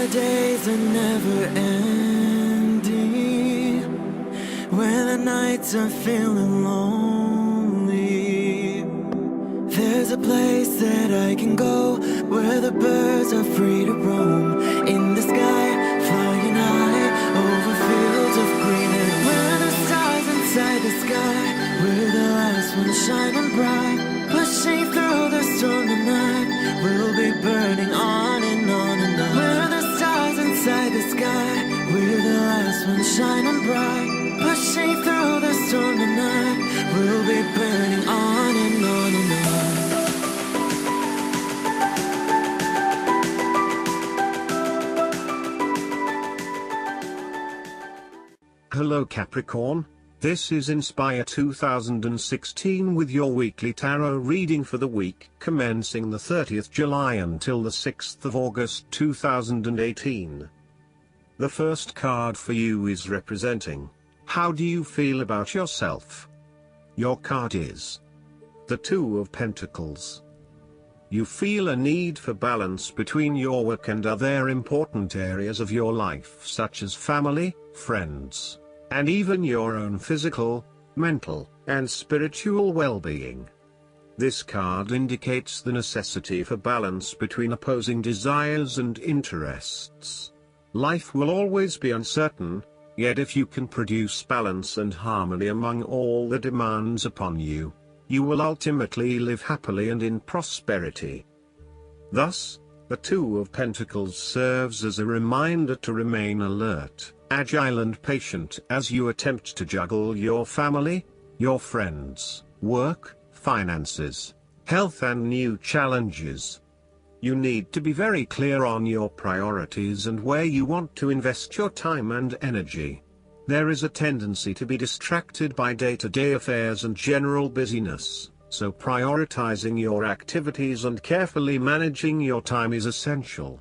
the days are never ending, when the nights are feeling lonely, there's a place that I can go, where the birds are free to roam, in the sky, flying high, over fields of green, and where the stars inside the sky, we're the last ones shining bright, pushing through the storm tonight, we'll be burning on and on and on. We're the stars inside the sky, we're the last ones shining bright, pushing through the storm tonight, we'll be burning on and on and on. Hello Capricorn, this is Inspire 2016 with your weekly tarot reading for the week commencing the 30th July until the 6th of August 2018. The first card for you is representing, how do you feel about yourself? Your card is the Two of Pentacles. You feel a need for balance between your work and other important areas of your life such as family, friends, and even your own physical, mental, and spiritual well-being. This card indicates the necessity for balance between opposing desires and interests. Life will always be uncertain, yet if you can produce balance and harmony among all the demands upon you, you will ultimately live happily and in prosperity. Thus, the Two of Pentacles serves as a reminder to remain alert, agile and patient as you attempt to juggle your family, your friends, work, finances, health and new challenges. You need to be very clear on your priorities and where you want to invest your time and energy. There is a tendency to be distracted by day-to-day affairs and general busyness, so prioritizing your activities and carefully managing your time is essential.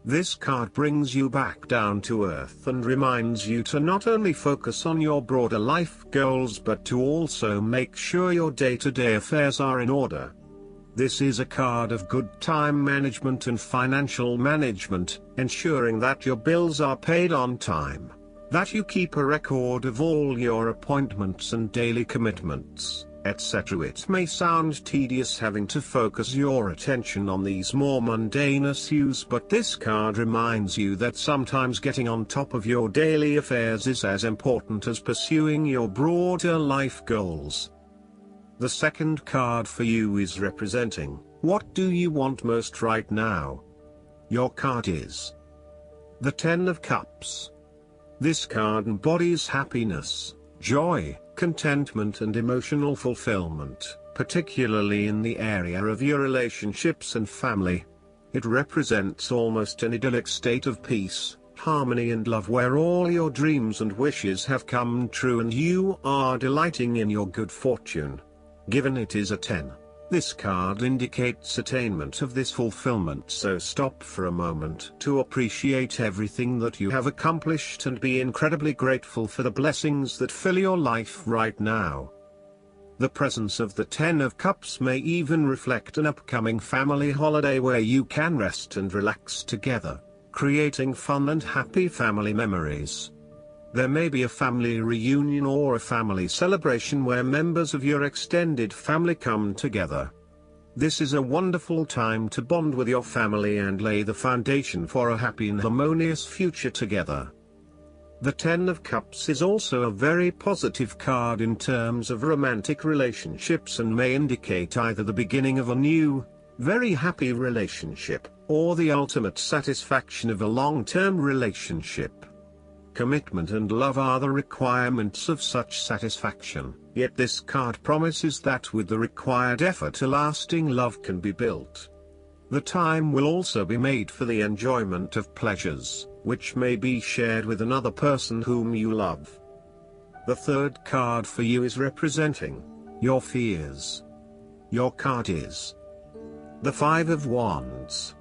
This card brings you back down to earth and reminds you to not only focus on your broader life goals but to also make sure your day-to-day affairs are in order. This is a card of good time management and financial management, ensuring that your bills are paid on time, that you keep a record of all your appointments and daily commitments, etc. It may sound tedious having to focus your attention on these more mundane issues, but this card reminds you that sometimes getting on top of your daily affairs is as important as pursuing your broader life goals. The second card for you is representing, what do you want most right now? Your card is the Ten of Cups. This card embodies happiness, joy, contentment and emotional fulfillment, particularly in the area of your relationships and family. It represents almost an idyllic state of peace, harmony and love where all your dreams and wishes have come true and you are delighting in your good fortune. Given it is a 10, this card indicates attainment of this fulfillment, so stop for a moment to appreciate everything that you have accomplished and be incredibly grateful for the blessings that fill your life right now. The presence of the Ten of Cups may even reflect an upcoming family holiday where you can rest and relax together, creating fun and happy family memories. There may be a family reunion or a family celebration where members of your extended family come together. This is a wonderful time to bond with your family and lay the foundation for a happy and harmonious future together. The Ten of Cups is also a very positive card in terms of romantic relationships and may indicate either the beginning of a new, very happy relationship, or the ultimate satisfaction of a long-term relationship. Commitment and love are the requirements of such satisfaction, yet this card promises that with the required effort a lasting love can be built. The time will also be made for the enjoyment of pleasures, which may be shared with another person whom you love. The third card for you is representing your fears. Your card is the Five of Wands.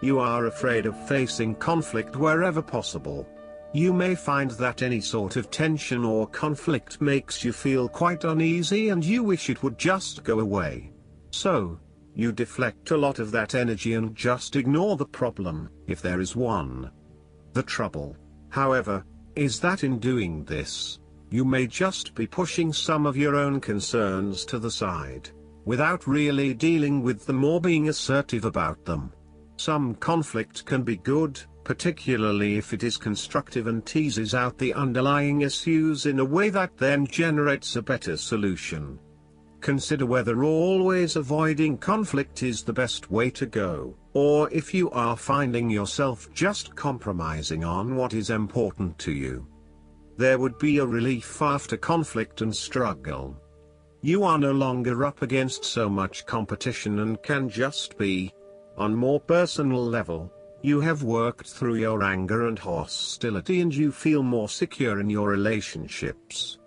You are afraid of facing conflict wherever possible. You may find that any sort of tension or conflict makes you feel quite uneasy and you wish it would just go away. So, you deflect a lot of that energy and just ignore the problem, if there is one. The trouble, however, is that in doing this, you may just be pushing some of your own concerns to the side, without really dealing with them or being assertive about them. Some conflict can be good, particularly if it is constructive and teases out the underlying issues in a way that then generates a better solution. Consider whether always avoiding conflict is the best way to go, or if you are finding yourself just compromising on what is important to you. There would be a relief after conflict and struggle. You are no longer up against so much competition and can just be. On more personal level, you have worked through your anger and hostility and you feel more secure in your relationships.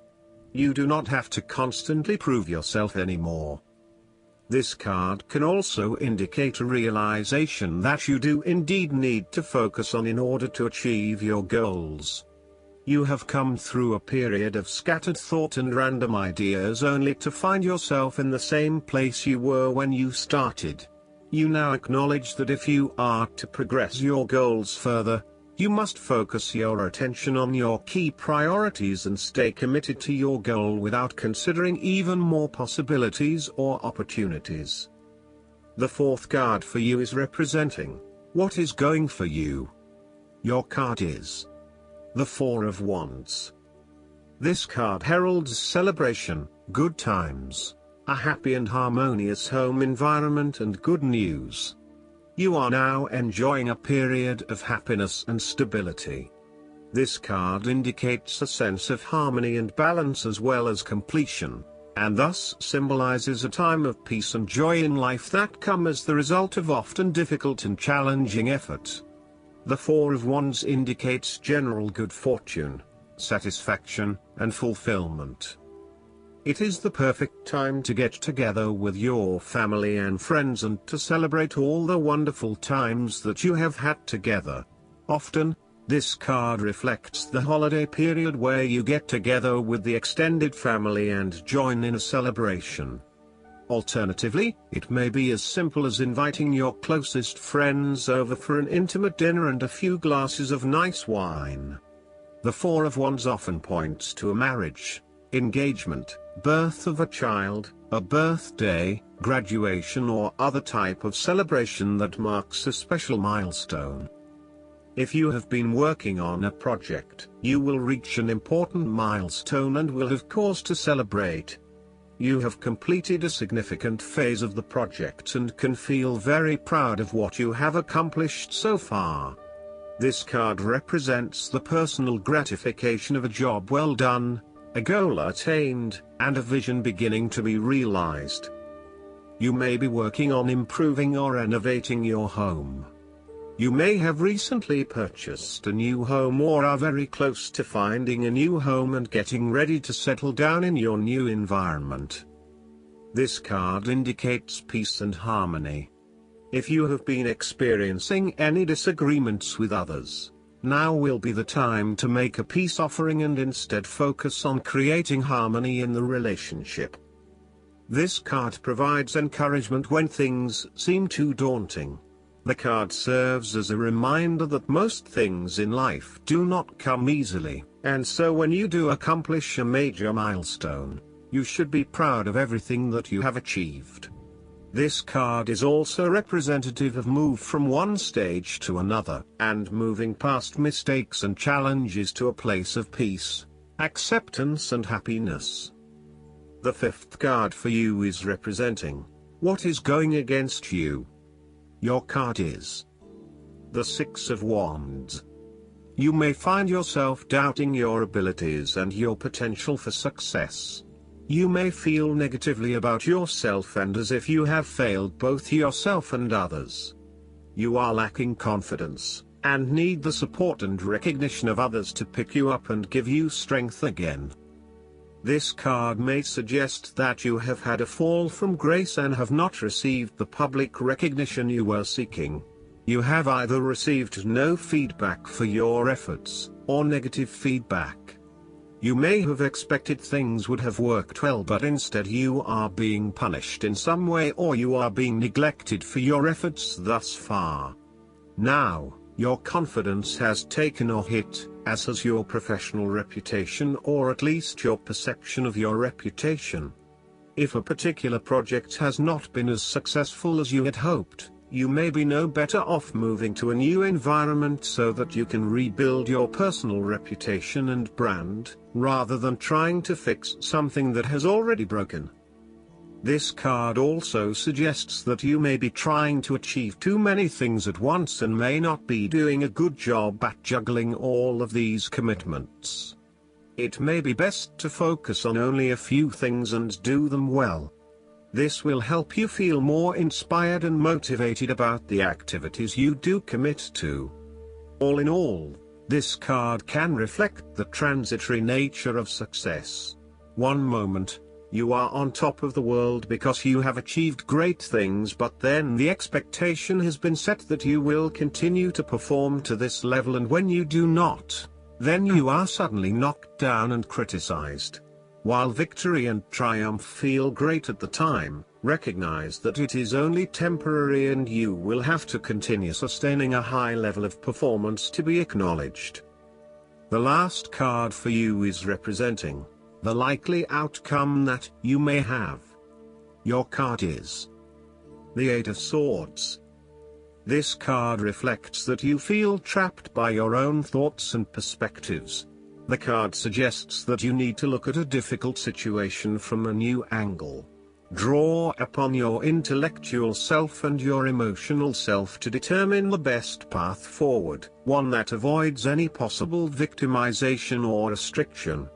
You do not have to constantly prove yourself anymore. This card can also indicate a realization that you do indeed need to focus on in order to achieve your goals. You have come through a period of scattered thought and random ideas only to find yourself in the same place you were when you started. You now acknowledge that if you are to progress your goals further, you must focus your attention on your key priorities and stay committed to your goal without considering even more possibilities or opportunities. The fourth card for you is representing what is going for you. Your card is the Four of Wands. This card heralds celebration, good times, a happy and harmonious home environment and good news. You are now enjoying a period of happiness and stability. This card indicates a sense of harmony and balance as well as completion, and thus symbolizes a time of peace and joy in life that come as the result of often difficult and challenging effort. The Four of Wands indicates general good fortune, satisfaction, and fulfillment. It is the perfect time to get together with your family and friends and to celebrate all the wonderful times that you have had together. Often, this card reflects the holiday period where you get together with the extended family and join in a celebration. Alternatively, it may be as simple as inviting your closest friends over for an intimate dinner and a few glasses of nice wine. The Four of Wands often points to a marriage, engagement, birth of a child, a birthday, graduation or other type of celebration that marks a special milestone. If you have been working on a project, you will reach an important milestone and will have cause to celebrate. You have completed a significant phase of the project and can feel very proud of what you have accomplished so far. This card represents the personal gratification of a job well done, a goal attained, and a vision beginning to be realized. You may be working on improving or renovating your home. You may have recently purchased a new home or are very close to finding a new home and getting ready to settle down in your new environment. This card indicates peace and harmony. If you have been experiencing any disagreements with others, now will be the time to make a peace offering and instead focus on creating harmony in the relationship. This card provides encouragement when things seem too daunting. The card serves as a reminder that most things in life do not come easily, and so when you do accomplish a major milestone, you should be proud of everything that you have achieved. This card is also representative of move from one stage to another, and moving past mistakes and challenges to a place of peace, acceptance and happiness. The fifth card for you is representing what is going against you. Your card is the Six of Wands. You may find yourself doubting your abilities and your potential for success. You may feel negatively about yourself and as if you have failed both yourself and others. You are lacking confidence, and need the support and recognition of others to pick you up and give you strength again. This card may suggest that you have had a fall from grace and have not received the public recognition you were seeking. You have either received no feedback for your efforts, or negative feedback. You may have expected things would have worked well, but instead you are being punished in some way, or you are being neglected for your efforts thus far. Now, your confidence has taken a hit, as has your professional reputation, or at least your perception of your reputation. If a particular project has not been as successful as you had hoped, you may be no better off moving to a new environment so that you can rebuild your personal reputation and brand, rather than trying to fix something that has already broken. This card also suggests that you may be trying to achieve too many things at once and may not be doing a good job at juggling all of these commitments. It may be best to focus on only a few things and do them well. This will help you feel more inspired and motivated about the activities you do commit to. All in all, this card can reflect the transitory nature of success. One moment, you are on top of the world because you have achieved great things, but then the expectation has been set that you will continue to perform to this level, and when you do not, then you are suddenly knocked down and criticized. While victory and triumph feel great at the time, recognize that it is only temporary and you will have to continue sustaining a high level of performance to be acknowledged. The last card for you is representing the likely outcome that you may have. Your card is the Eight of Swords. This card reflects that you feel trapped by your own thoughts and perspectives. The card suggests that you need to look at a difficult situation from a new angle. Draw upon your intellectual self and your emotional self to determine the best path forward, one that avoids any possible victimization or restriction.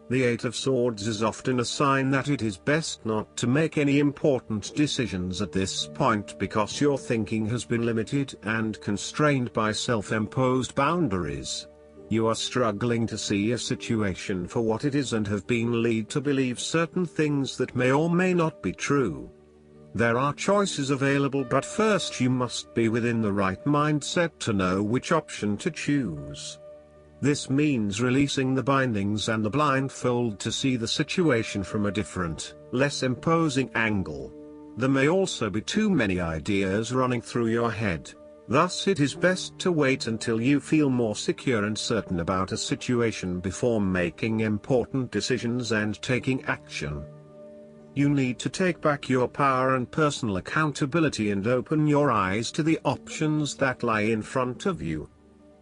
The Eight of Swords is often a sign that it is best not to make any important decisions at this point because your thinking has been limited and constrained by self-imposed boundaries. You are struggling to see a situation for what it is and have been led to believe certain things that may or may not be true. There are choices available, but first you must be within the right mindset to know which option to choose. This means releasing the bindings and the blindfold to see the situation from a different, less imposing angle. There may also be too many ideas running through your head. Thus it is best to wait until you feel more secure and certain about a situation before making important decisions and taking action. You need to take back your power and personal accountability and open your eyes to the options that lie in front of you.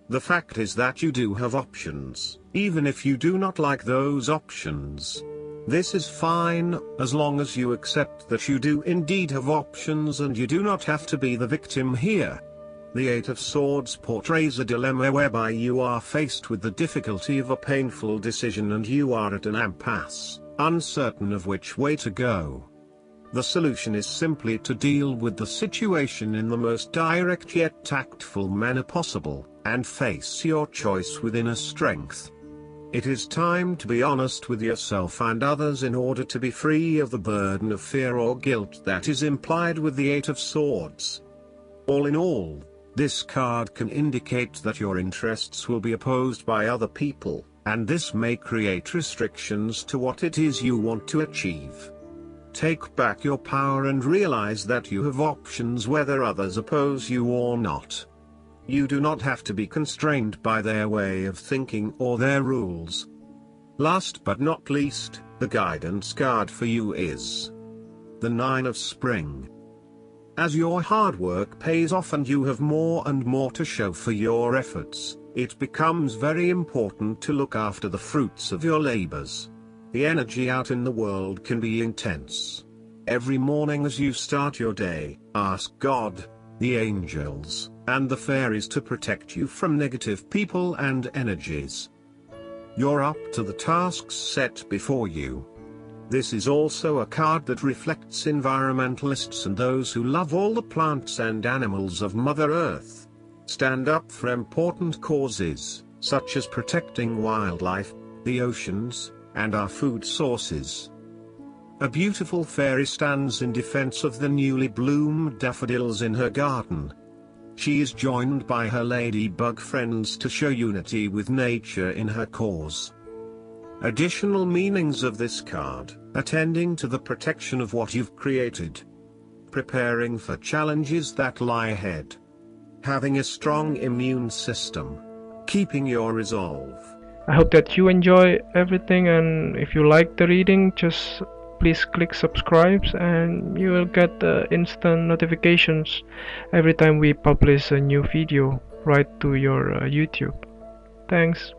The fact is that you do have options, even if you do not like those options. This is fine, as long as you accept that you do indeed have options and you do not have to be the victim here. The Eight of Swords portrays a dilemma whereby you are faced with the difficulty of a painful decision and you are at an impasse, uncertain of which way to go. The solution is simply to deal with the situation in the most direct yet tactful manner possible, and face your choice with inner strength. It is time to be honest with yourself and others in order to be free of the burden of fear or guilt that is implied with the Eight of Swords. All in all, this card can indicate that your interests will be opposed by other people, and this may create restrictions to what it is you want to achieve. Take back your power and realize that you have options whether others oppose you or not. You do not have to be constrained by their way of thinking or their rules. Last but not least, the guidance card for you is the Nine of Spring. As your hard work pays off and you have more and more to show for your efforts, it becomes very important to look after the fruits of your labors. The energy out in the world can be intense. Every morning as you start your day, ask God, the angels, and the fairies to protect you from negative people and energies. You're up to the tasks set before you. This is also a card that reflects environmentalists and those who love all the plants and animals of Mother Earth. Stand up for important causes, such as protecting wildlife, the oceans, and our food sources. A beautiful fairy stands in defense of the newly bloomed daffodils in her garden. She is joined by her ladybug friends to show unity with nature in her cause. Additional meanings of this card: attending to the protection of what you've created, preparing for challenges that lie ahead, having a strong immune system, keeping your resolve. I hope that you enjoy everything, and if you like the reading, just please click subscribe and you will get instant notifications every time we publish a new video right to your YouTube. Thanks.